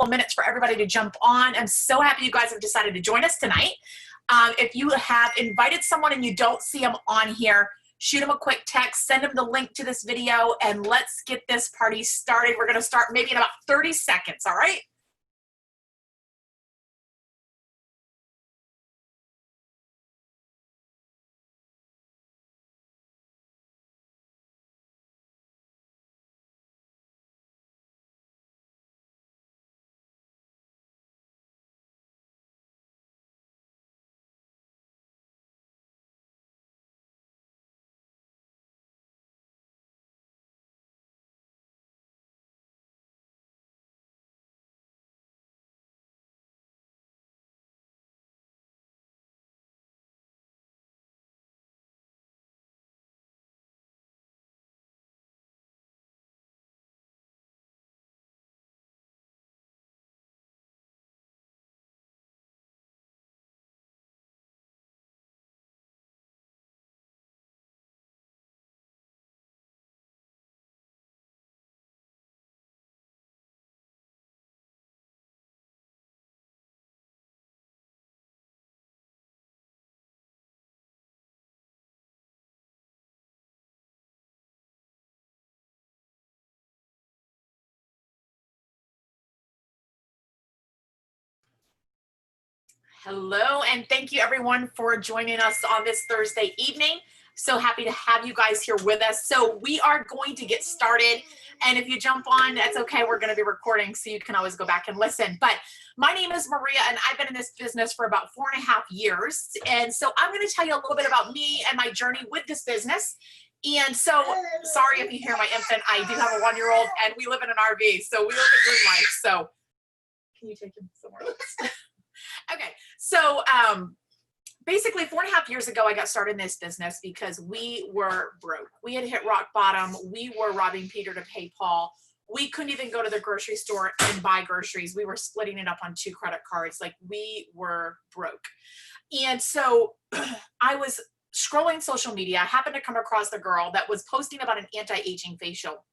minutes for everybody to jump on. I'm so happy you guys have decided to join us tonight. If you have invited someone and you don't see them on here, shoot them a quick text, send them the link to this video, and let's get this party started. We're going to start maybe in about 30 seconds, all right? Hello, and thank you everyone for joining us on this Thursday evening. So happy to have you guys here with us. So we are going to get started. And if you jump on, that's okay. We're going to be recording, so you can always go back and listen. But my name is Maria, and I've been in this business for about 4.5 years. And so I'm going to tell you a little bit about me and my journey with this business. And so, sorry if you hear my infant. I do have a 1-year-old, and we live in an RV, so we live a dream life. So, can you take him somewhere else? Okay, so basically 4.5 years ago, I got started in this business because we were broke. We had hit rock bottom. We were robbing Peter to pay Paul. We couldn't even go to the grocery store and buy groceries. We were splitting it up on 2 credit cards. Like, we were broke. And so I was scrolling social media. I happened to come across the girl that was posting about an anti-aging facial.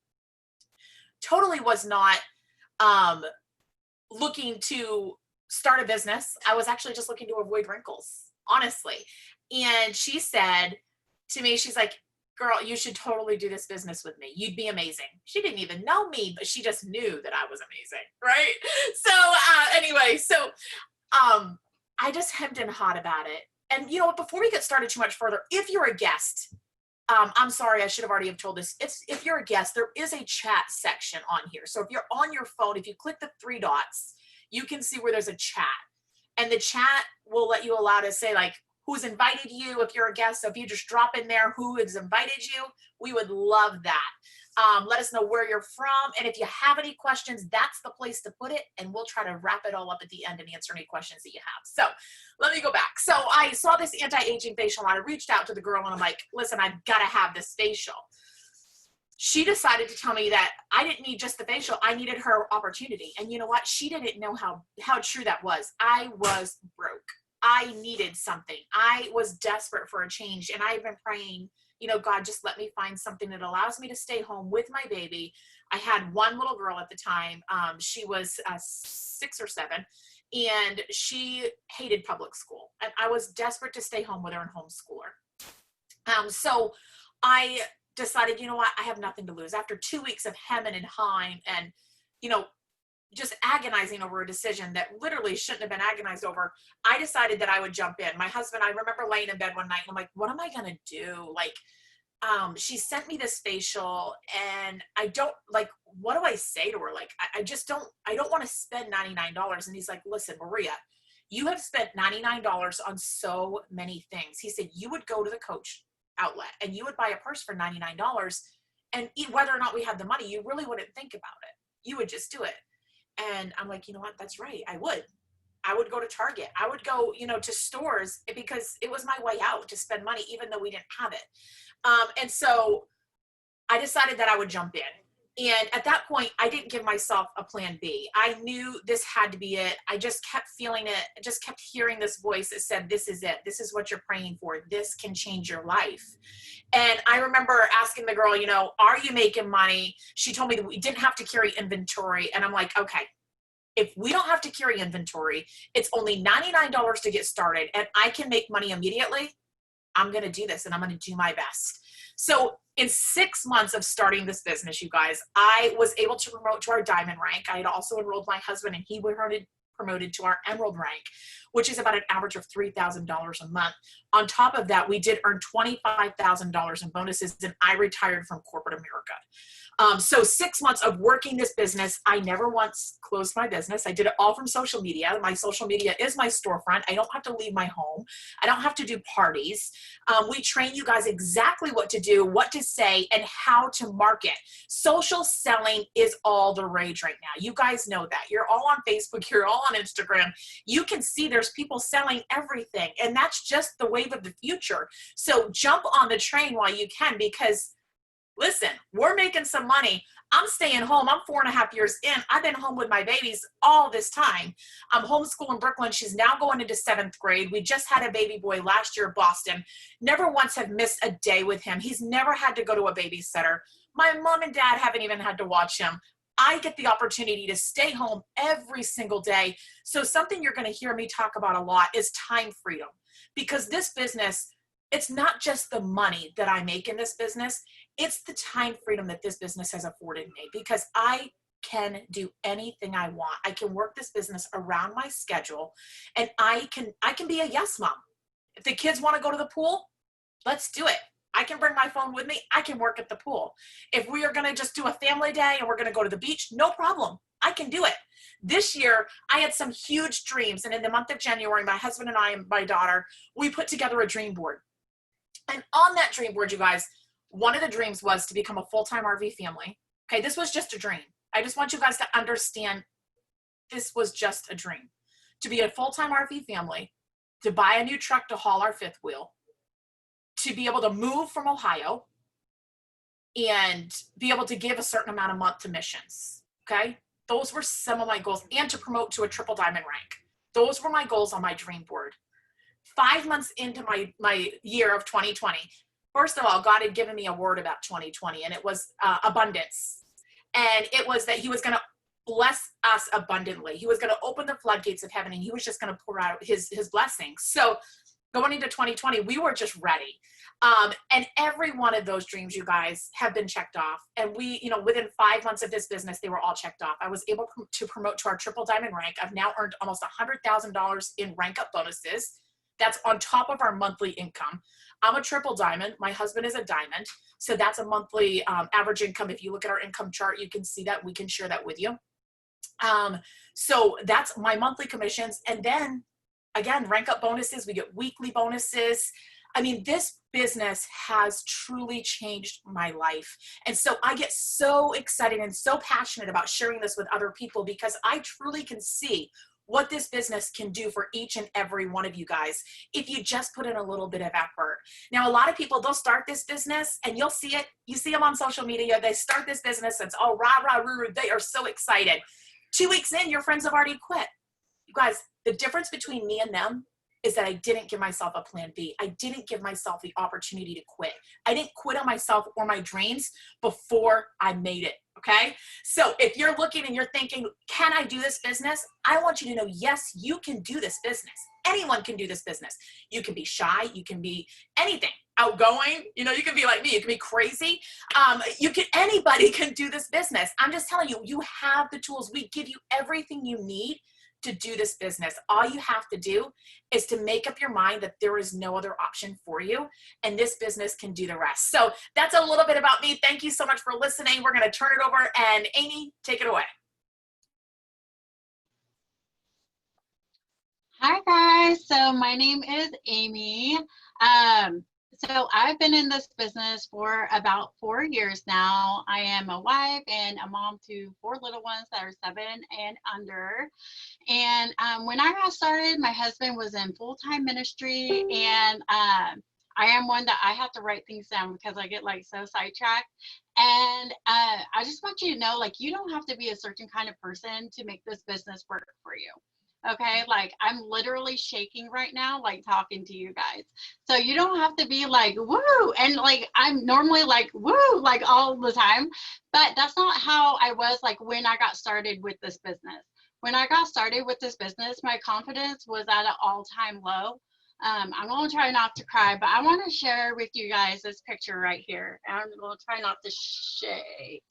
Totally was not looking to start a business. I was actually just looking to avoid wrinkles, honestly. And she said to me, she's like, girl, you should totally do this business with me. You'd be amazing. She didn't even know me, but she just knew that I was amazing, right? So anyway, so I just hemmed and hawed about it. And you know, before we get started too much further, if you're a guest, I'm sorry, I should have already have told this. If you're a guest, there is a chat section on here. So if you're on your phone, if you click the 3 dots, you can see where there's a chat, and the chat will let you allow to say like who's invited you if you're a guest. So if you just drop in there who has invited you, we would love that. Let us know where you're from, and if you have any questions, that's the place to put it, and we'll try to wrap it all up at the end and answer any questions that you have. So let me go back. So I saw this anti-aging facial, and I reached out to the girl, and I'm like, listen, I've got to have this facial. She decided to tell me that I didn't need just the facial, I needed her opportunity. And you know what? She didn't know how true that was. I was broke. I needed something. I was desperate for a change. And I've been praying, you know, God, just let me find something that allows me to stay home with my baby. I had one little girl at the time. She was 6 or 7, and she hated public school. And I was desperate to stay home with her and homeschool her. So I decided, you know what, I have nothing to lose. After 2 weeks of hemming and hawing and, you know, just agonizing over a decision that literally shouldn't have been agonized over, I decided that I would jump in. My husband, I remember laying in bed one night and I'm like, what am I going to do? Like, she sent me this facial, and I don't, like, what do I say to her? Like, I just don't, I don't want to spend $99. And he's like, listen, Maria, you have spent $99 on so many things. He said, you would go to the Coach outlet and you would buy a purse for $99, and whether or not we had the money, you really wouldn't think about it. You would just do it. And I'm like, you know what? That's right. I would go to Target. I would go, you know, to stores, because it was my way out to spend money, even though we didn't have it. And so I decided that I would jump in. And at that point, I didn't give myself a plan B. I knew this had to be it. I just kept feeling it. I just kept hearing this voice that said, this is it. This is what you're praying for. This can change your life. And I remember asking the girl, you know, are you making money? She told me that we didn't have to carry inventory. And I'm like, okay, if we don't have to carry inventory, it's only $99 to get started, and I can make money immediately, I'm going to do this and I'm going to do my best. So in 6 months of starting this business, you guys, I was able to promote to our diamond rank. I had also enrolled my husband, and he promoted to our emerald rank, which is about an average of $3,000 a month. On top of that, we did earn $25,000 in bonuses, and I retired from corporate America. So 6 months of working this business, I never once closed my business. I did it all from social media. My social media is my storefront. I don't have to leave my home. I don't have to do parties. We train you guys exactly what to do, what to say, and how to market. Social selling is all the rage right now. You guys know that. You're all on Facebook. You're all on Instagram. You can see there's people selling everything, and that's just the wave of the future. So jump on the train while you can, because listen, we're making some money. I'm staying home. I'm 4.5 years in. I've been home with my babies all this time. I'm homeschooling Brooklyn. She's now going into 7th grade. We just had a baby boy last year in Boston. Never once have missed a day with him. He's never had to go to a babysitter. My mom and dad haven't even had to watch him. I get the opportunity to stay home every single day. So something you're going to hear me talk about a lot is time freedom, because this business, it's not just the money that I make in this business. It's the time freedom that this business has afforded me, because I can do anything I want. I can work this business around my schedule, and I can be a yes mom. If the kids want to go to the pool, let's do it. I can bring my phone with me. I can work at the pool. If we are going to just do a family day and we're going to go to the beach, no problem. I can do it. This year, I had some huge dreams. And in the month of January, my husband and I and my daughter, we put together a dream board. And on that dream board, you guys, one of the dreams was to become a full-time RV family. Okay, this was just a dream. I just want you guys to understand this was just a dream. To be a full-time RV family, to buy a new truck to haul our fifth wheel, to be able to move from Ohio, and be able to give a certain amount a month to missions. Okay, those were some of my goals, and to promote to a triple diamond rank. Those were my goals on my dream board. 5 months into my year of 2020, first of all, God had given me a word about 2020, and it was abundance. And it was that he was going to bless us abundantly. He was going to open the floodgates of heaven, and he was just going to pour out his blessings. So going into 2020, we were just ready. And every one of those dreams, you guys, have been checked off. And we, within 5 months of this business, they were all checked off. I was able to promote to our triple diamond rank. I've now earned almost $100,000 in rank up bonuses. That's on top of our monthly income. I'm a triple diamond. My husband is a diamond. So that's a monthly average income. If you look at our income chart, you can see that. We can share that with you. So that's my monthly commissions. And then again, rank up bonuses. We get weekly bonuses. I mean, this business has truly changed my life. And so I get so excited and so passionate about sharing this with other people, because I truly can see what this business can do for each and every one of you guys if you just put in a little bit of effort. Now, a lot of people, they'll start this business and you'll see it. You see them on social media. They start this business and it's all rah, rah, roo, roo. They are so excited. 2 weeks in, your friends have already quit. You guys, the difference between me and them is that I didn't give myself a plan B. I didn't give myself the opportunity to quit. I didn't quit on myself or my dreams before I made it, okay? So if you're looking and you're thinking, can I do this business? I want you to know, yes, you can do this business. Anyone can do this business. You can be shy. You can be anything. Outgoing. You can be like me. You can be crazy. Anybody can do this business. I'm just telling you, you have the tools. We give you everything you need to do this business. All you have to do is to make up your mind that there is no other option for you, and this business can do the rest. So that's a little bit about me. Thank you so much for listening. We're going to turn it over, and Amy, take it away. Hi guys, so my name is Amy. So I've been in this business for about 4 years now. I am a wife and a mom to 4 little ones that are 7 and under. And when I got started, my husband was in full-time ministry, and I am one that I have to write things down because I get so sidetracked. And I just want you to know, you don't have to be a certain kind of person to make this business work for you. Okay, I'm literally shaking right now, talking to you guys. So you don't have to be woo, and I'm normally woo, all the time, but that's not how I was when I got started with this business. when I got started with this business, my confidence was at an all-time low. I'm going to try not to cry, but I want to share with you guys this picture right here. I'm going to try not to shake.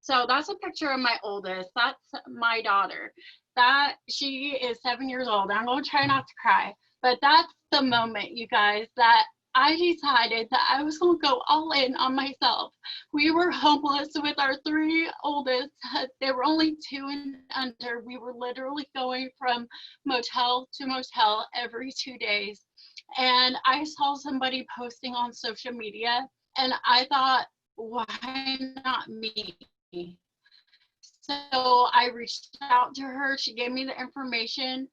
So that's a picture of my oldest. That's my daughter. That she is 7 years old. I'm going to try not to cry, but that's the moment, you guys, that I decided that I was going to go all in on myself. We were homeless with our 3 oldest. They were only 2 and under. We were literally going from motel to motel every 2 days. And I saw somebody posting on social media, and I thought, why not me? So I reached out to her. She gave me the information.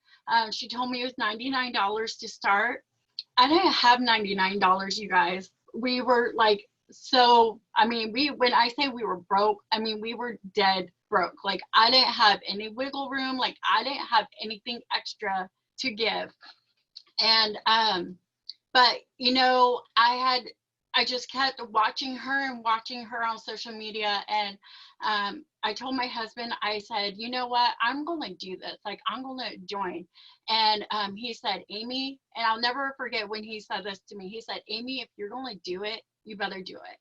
She told me it was $99 to start. I didn't have $99, you guys. We were like, so, I mean, when I say we were broke, I mean, we were dead broke. Like, I didn't have any wiggle room. Like, I didn't have anything extra to give. And, but, you know, I just kept watching her and watching her on social media. And I told my husband, I said, you know what, I'm going to do this. Like, I'm going to join. And he said, Amy, and I'll never forget when he said this to me. He said, Amy, if you're going to do it, you better do it.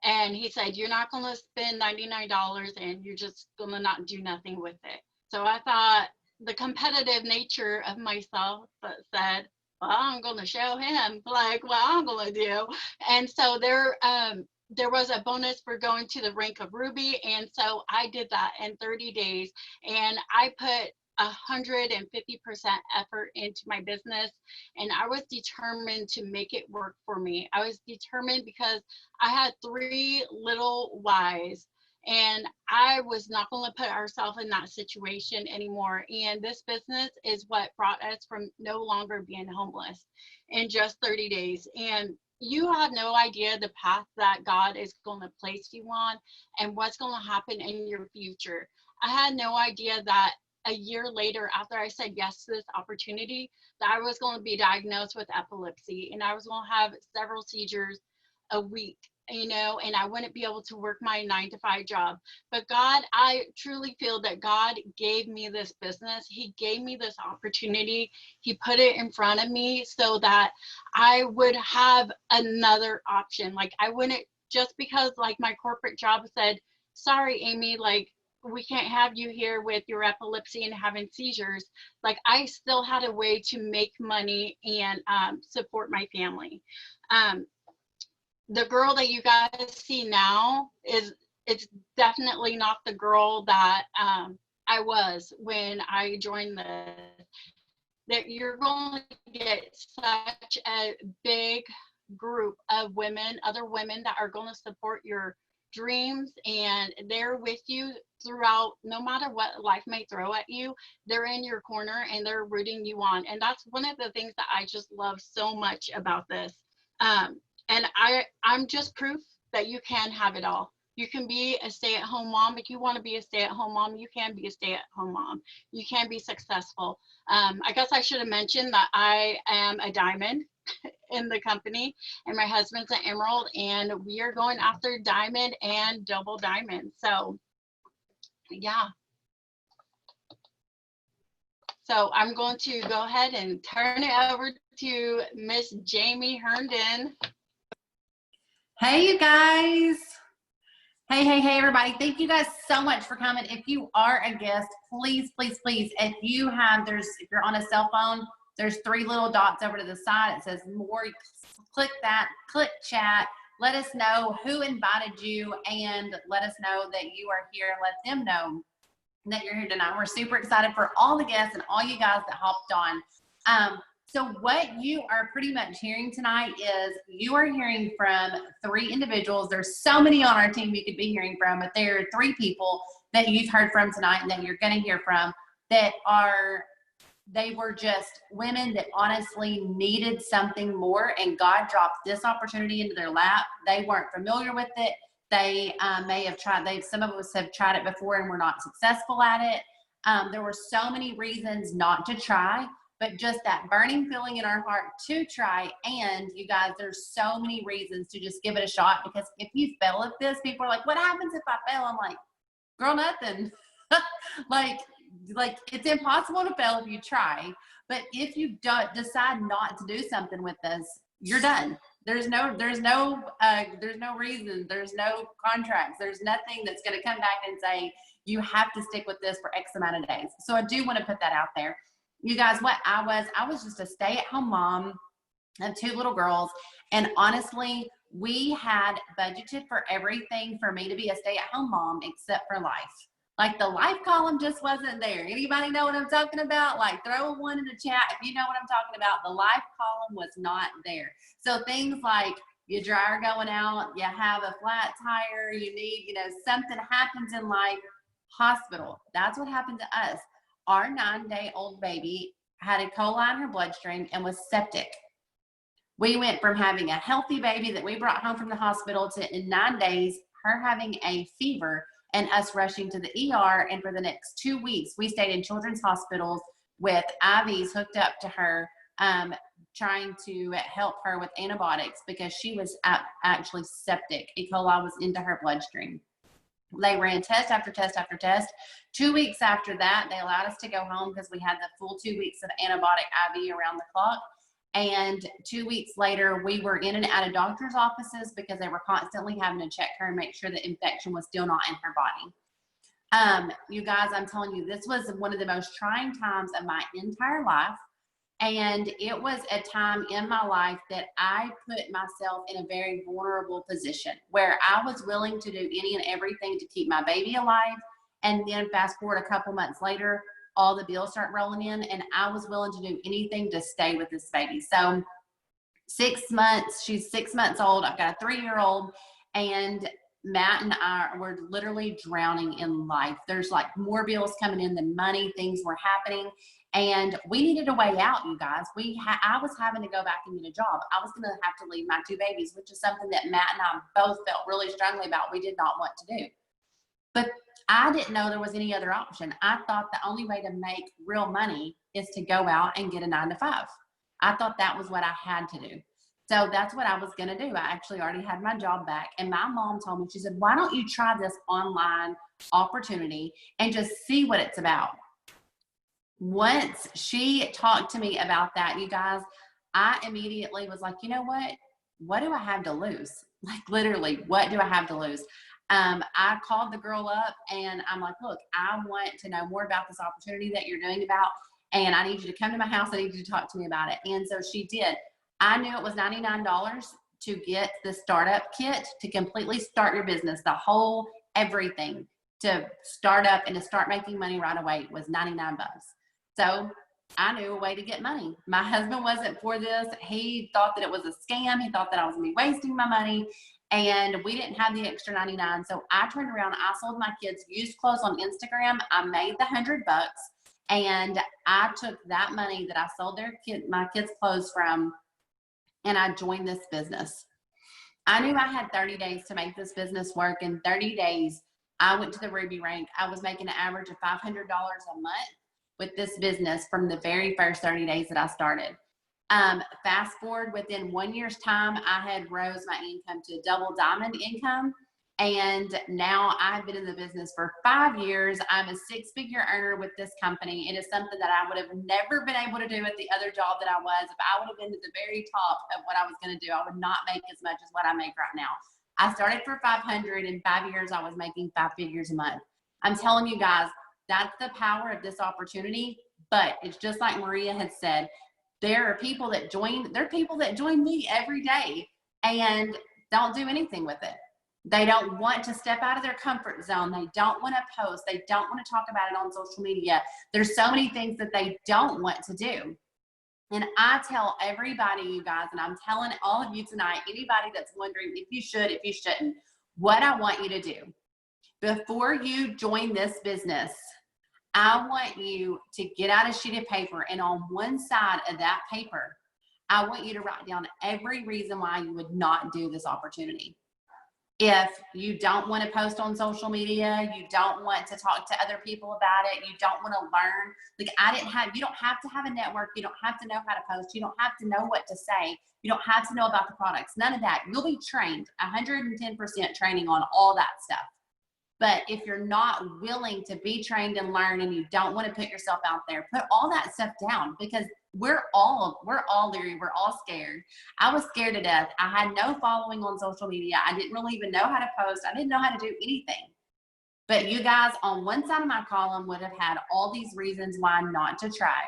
And he said, you're not going to spend $99 and you're just going to not do nothing with it. So I thought the competitive nature of myself said, well, I'm going to show him like what I'm going to do. And so there was a bonus for going to the Rank of Ruby. And so I did that in 30 days. And I put 150% effort into my business. And I was determined to make it work for me. I was determined because I had 3 little Ys. And I was not going to put ourselves in that situation anymore. And this business is what brought us from no longer being homeless in just 30 days. And you have no idea the path that God is going to place you on and what's going to happen in your future. I had no idea that a year later, after I said yes to this opportunity, that I was going to be diagnosed with epilepsy and I was going to have several seizures a week, you know, and I wouldn't be able to work my 9-to-5 job. But God, I truly feel that God gave me this business. He gave me this opportunity. He put it in front of me so that I would have another option. Like, I wouldn't, just because like my corporate job said, sorry, Amy, like, we can't have you here with your epilepsy and having seizures. Like, I still had a way to make money and support my family. The girl that you guys see now it's definitely not the girl that I was when I joined that you're going to get such a big group of women, other women that are going to support your dreams, and they're with you throughout, no matter what life may throw at you. They're in your corner and they're rooting you on. And that's one of the things that I just love so much about this. And I'm just proof that you can have it all. You can be a stay-at-home mom. If you want to be a stay-at-home mom, you can be a stay-at-home mom. You can be successful. I guess I should have mentioned that I am a diamond in the company, and my husband's an emerald, and we are going after diamond and double diamond. So, yeah. So I'm going to go ahead and turn it over to Miss Jamie Herndon. Hey, you guys. Hey, everybody. Thank you guys so much for coming. If you are a guest, please, if you're on a cell phone, there's 3 little dots over to the side. It says more. Click that, click chat. Let us know who invited you and let us know that you are here and let them know that you're here tonight. We're super excited for all the guests and all you guys that hopped on. So what you are pretty much hearing tonight is you are hearing from 3 individuals. There's so many on our team you could be hearing from, but there are 3 people that you've heard from tonight and that you're going to hear from they were just women that honestly needed something more, and God dropped this opportunity into their lap. They weren't familiar with it. They may have tried, some of us have tried it before and we're not successful at it. There were so many reasons not to try, but just that burning feeling in our heart to try. And you guys, there's so many reasons to just give it a shot, because if you fail at this, people are like, what happens if I fail? I'm like, girl, nothing. Like, like it's impossible to fail if you try. But if you don't decide not to do something with this, you're done. There's no reason. There's no contracts. There's nothing that's going to come back and say you have to stick with this for X amount of days. So I do want to put that out there. You guys, what I was just a stay-at-home mom of 2 little girls. And honestly, we had budgeted for everything for me to be a stay-at-home mom except for life. Like the life column just wasn't there. Anybody know what I'm talking about? Like throw a 1 in the chat if you know what I'm talking about. The life column was not there. So things like your dryer going out, you have a flat tire, you need, something happens in life, hospital. That's what happened to us. Our 9-day-old baby had E. coli in her bloodstream and was septic. We went from having a healthy baby that we brought home from the hospital to in 9 days, her having a fever and us rushing to the ER. And for the next 2 weeks, we stayed in children's hospitals with IVs hooked up to her, trying to help her with antibiotics because she was actually septic. E. coli was into her bloodstream. They ran test after test after test. 2 weeks after that, they allowed us to go home because we had the full 2 weeks of antibiotic IV around the clock. And 2 weeks later, we were in and out of doctor's offices because they were constantly having to check her and make sure the infection was still not in her body. You guys, I'm telling you, this was one of the most trying times of my entire life. And it was a time in my life that I put myself in a very vulnerable position where I was willing to do any and everything to keep my baby alive. And then fast forward a couple months later, all the bills start rolling in, and I was willing to do anything to stay with this baby. So 6 months, she's 6 months old. I've got a 3-year-old, and Matt and I were literally drowning in life. There's like more bills coming in than money. Things were happening, and we needed a way out, you guys. I was having to go back and get a job. I was going to have to leave my 2 babies, which is something that Matt and I both felt really strongly about. We did not want to do. But I didn't know there was any other option. I thought the only way to make real money is to go out and get a 9-to-5. I thought that was what I had to do. So that's what I was going to do. I actually already had my job back. And my mom told me, she said, why don't you try this online opportunity and just see what it's about? Once she talked to me about that, you guys, I immediately was like, you know what? What do I have to lose? Like literally, what do I have to lose? I called the girl up and I'm like, look, I want to know more about this opportunity that you're doing about, and I need you to come to my house. I need you to talk to me about it. And so she did. I knew it was $99 to get the startup kit to completely start your business, the whole everything to start up and to start making money right away was $99. So I knew a way to get money. My husband wasn't for this. He thought that it was a scam. He thought that I was gonna be wasting my money. And we didn't have the extra 99. So I turned around, I sold my kids used clothes on Instagram. I made the $100 and I took that money that I sold my kids' clothes from, and I joined this business. I knew I had 30 days to make this business work. In 30 days, I went to the Ruby rank. I was making an average of $500 a month with this business from the very first 30 days that I started. Fast forward, within 1 year's time, I had rose my income to double diamond income. And now I've been in the business for 5 years. I'm a 6-figure earner with this company. It is something that I would have never been able to do at the other job that I was. If I would have been at the very top of what I was going to do, I would not make as much as what I make right now. I started for 500. In 5 years, I was making 5 figures a month. I'm telling you guys, that's the power of this opportunity. But it's just like Maria had said, there are people that join me every day and don't do anything with it. They don't want to step out of their comfort zone. They don't want to post. They don't want to talk about it on social media. There's so many things that they don't want to do. And I tell everybody, you guys, and I'm telling all of you tonight, anybody that's wondering if you should, if you shouldn't, what I want you to do before you join this business, I want you to get out a sheet of paper, and on one side of that paper, I want you to write down every reason why you would not do this opportunity. If you don't want to post on social media, you don't want to talk to other people about it, you don't want to learn, you don't have to have a network, you don't have to know how to post, you don't have to know what to say, you don't have to know about the products, none of that. You'll be trained, 110% training on all that stuff. But if you're not willing to be trained and learn and you don't want to put yourself out there, put all that stuff down, because we're all leery. We're all scared. I was scared to death. I had no following on social media. I didn't really even know how to post. I didn't know how to do anything. But you guys on one side of my column would have had all these reasons why not to try.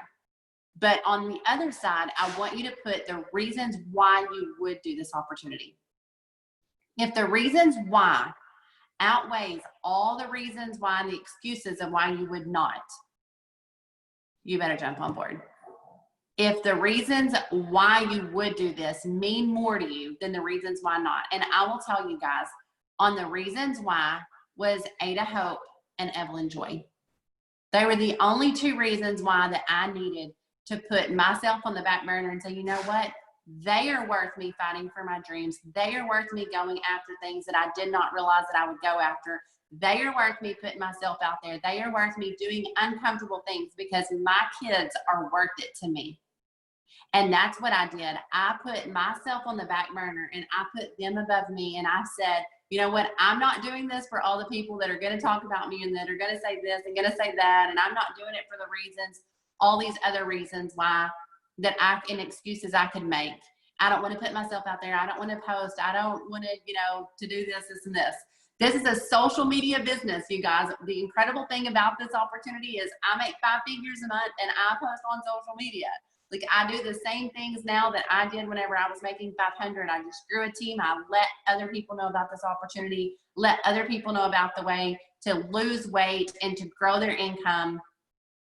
But on the other side, I want you to put the reasons why you would do this opportunity. If the reasons why outweighs all the reasons why and the excuses of why you would not, you better jump on board. If the reasons why you would do this mean more to you than the reasons why not, and I will tell you guys, on the reasons why was Ada Hope and Evelyn Joy. They were the only two reasons why that I needed to put myself on the back burner and say, you know what? They are worth me fighting for my dreams. They are worth me going after things that I did not realize that I would go after. They are worth me putting myself out there. They are worth me doing uncomfortable things because my kids are worth it to me. And that's what I did. I put myself on the back burner and I put them above me. And I said, you know what? I'm not doing this for all the people that are going to talk about me and that are going to say this and going to say that. And I'm not doing it for the reasons, all these other reasons why that and excuses I could make. I don't want to put myself out there. I don't want to post. I don't want to, to do this, and this. This is a social media business, you guys. The incredible thing about this opportunity is I make 5 figures a month and I post on social media. Like I do the same things now that I did whenever I was making 500. I just grew a team. I let other people know about this opportunity, let other people know about the way to lose weight and to grow their income.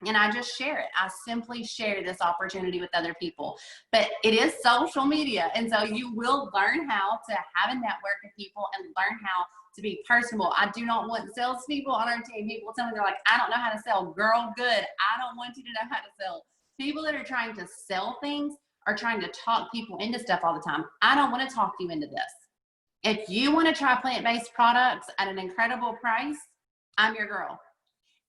And I just share it. I simply share this opportunity with other people. But it is social media. And so you will learn how to have a network of people and learn how to be personable. I do not want salespeople on our team. People tell me they're like, I don't know how to sell. Girl, good. I don't want you to know how to sell. People that are trying to sell things are trying to talk people into stuff all the time. I don't want to talk you into this. If you want to try plant-based products at an incredible price, I'm your girl.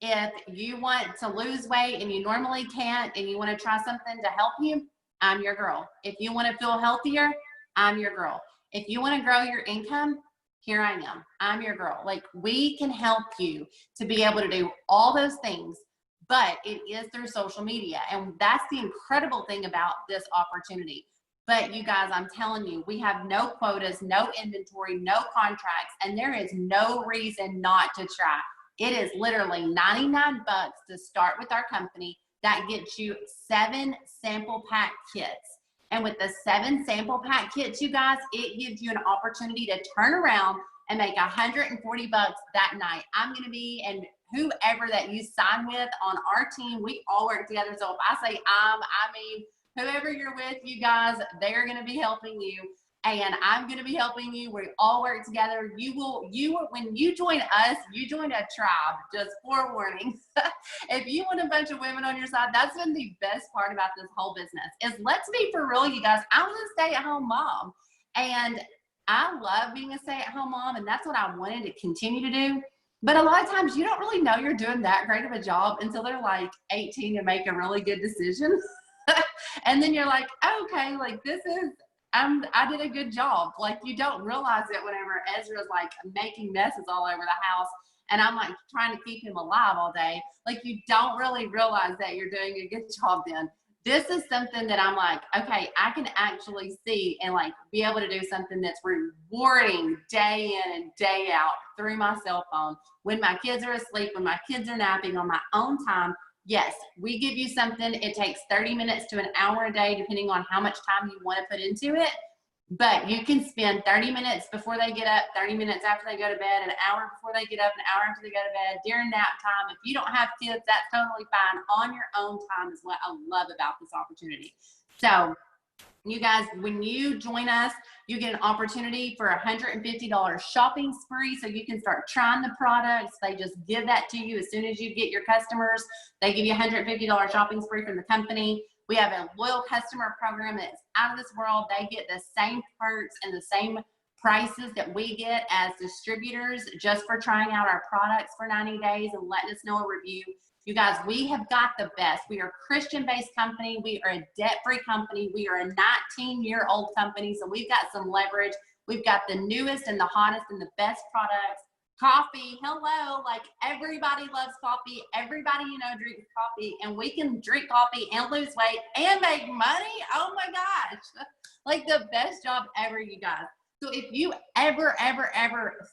If you want to lose weight and you normally can't and you want to try something to help you, I'm your girl. If you want to feel healthier, I'm your girl. If you want to grow your income, here I am. I'm your girl. Like we can help you to be able to do all those things, but it is through social media. And that's the incredible thing about this opportunity. But you guys, I'm telling you, we have no quotas, no inventory, no contracts, and there is no reason not to try. It is literally $99 to start with our company. That gets you 7 sample pack kits. And with the 7 sample pack kits, you guys, it gives you an opportunity to turn around and make $140 that night. I'm going to be, and whoever that you sign with on our team, we all work together. So if I say I mean, whoever you're with, you guys, they're going to be helping you. And I'm going to be helping you. We all work together. When you join us, you join a tribe, just forewarning. If you want a bunch of women on your side, that's been the best part about this whole business is let's be for real, you guys. I'm a stay-at-home mom and I love being a stay-at-home mom. And that's what I wanted to continue to do. But a lot of times you don't really know you're doing that great of a job until they're like 18 and make a really good decision. And then you're like, okay, like this is, I did a good job. Like you don't realize it whenever Ezra's like making messes all over the house and I'm like trying to keep him alive all day. Like you don't really realize that you're doing a good job then. This is something that I'm like, okay, I can actually see and like be able to do something that's rewarding day in and day out through my cell phone. When my kids are asleep, when my kids are napping on my own time, yes, we give you something. It takes 30 minutes to an hour a day, depending on how much time you want to put into it. But you can spend 30 minutes before they get up, 30 minutes after they go to bed, an hour before they get up, an hour after they go to bed, during nap time. If you don't have kids, that's totally fine. On your own time is what I love about this opportunity. So you guys, when you join us, you get an opportunity for a $150 shopping spree so you can start trying the products. They just give that to you as soon as you get your customers. They give you a $150 shopping spree from the company. We have a loyal customer program that's out of this world. They get the same perks and the same prices that we get as distributors just for trying out our products for 90 days and letting us know a review. You guys, we have got the best. We are a Christian-based company. We are a debt-free company. We are a 19-year-old company, so we've got some leverage. We've got the newest and the hottest and the best products coffee. Hello, like everybody loves coffee. Everybody drinks coffee, and we can drink coffee and lose weight and make money. Oh my gosh, like the best job ever, you guys. So if you ever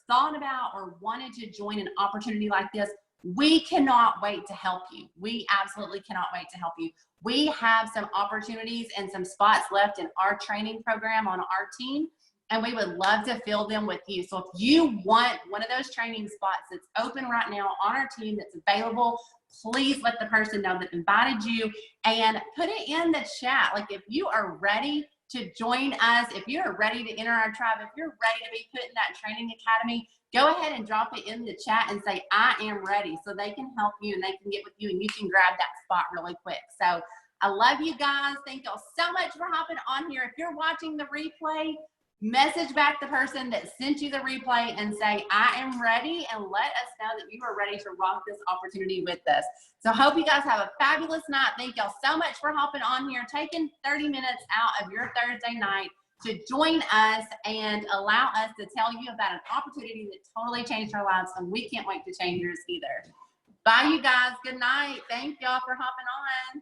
thought about or wanted to join an opportunity like this, we cannot wait to help you. We absolutely cannot wait to help you. We have some opportunities and some spots left in our training program on our team, and we would love to fill them with you. So if you want one of those training spots that's open right now on our team that's available, please let the person know that invited you and put it in the chat. Like if you are ready to join us, if you're ready to enter our tribe, if you're ready to be put in that training academy, go ahead and drop it in the chat and say, I am ready, so they can help you and they can get with you and you can grab that spot really quick. So I love you guys. Thank y'all so much for hopping on here. If you're watching the replay, message back the person that sent you the replay and say, I am ready, and let us know that you are ready to rock this opportunity with us. So hope you guys have a fabulous night. Thank y'all so much for hopping on here, taking 30 minutes out of your Thursday night to join us and allow us to tell you about an opportunity that totally changed our lives, and we can't wait to change yours either. Bye, you guys. Good night. Thank y'all for hopping on.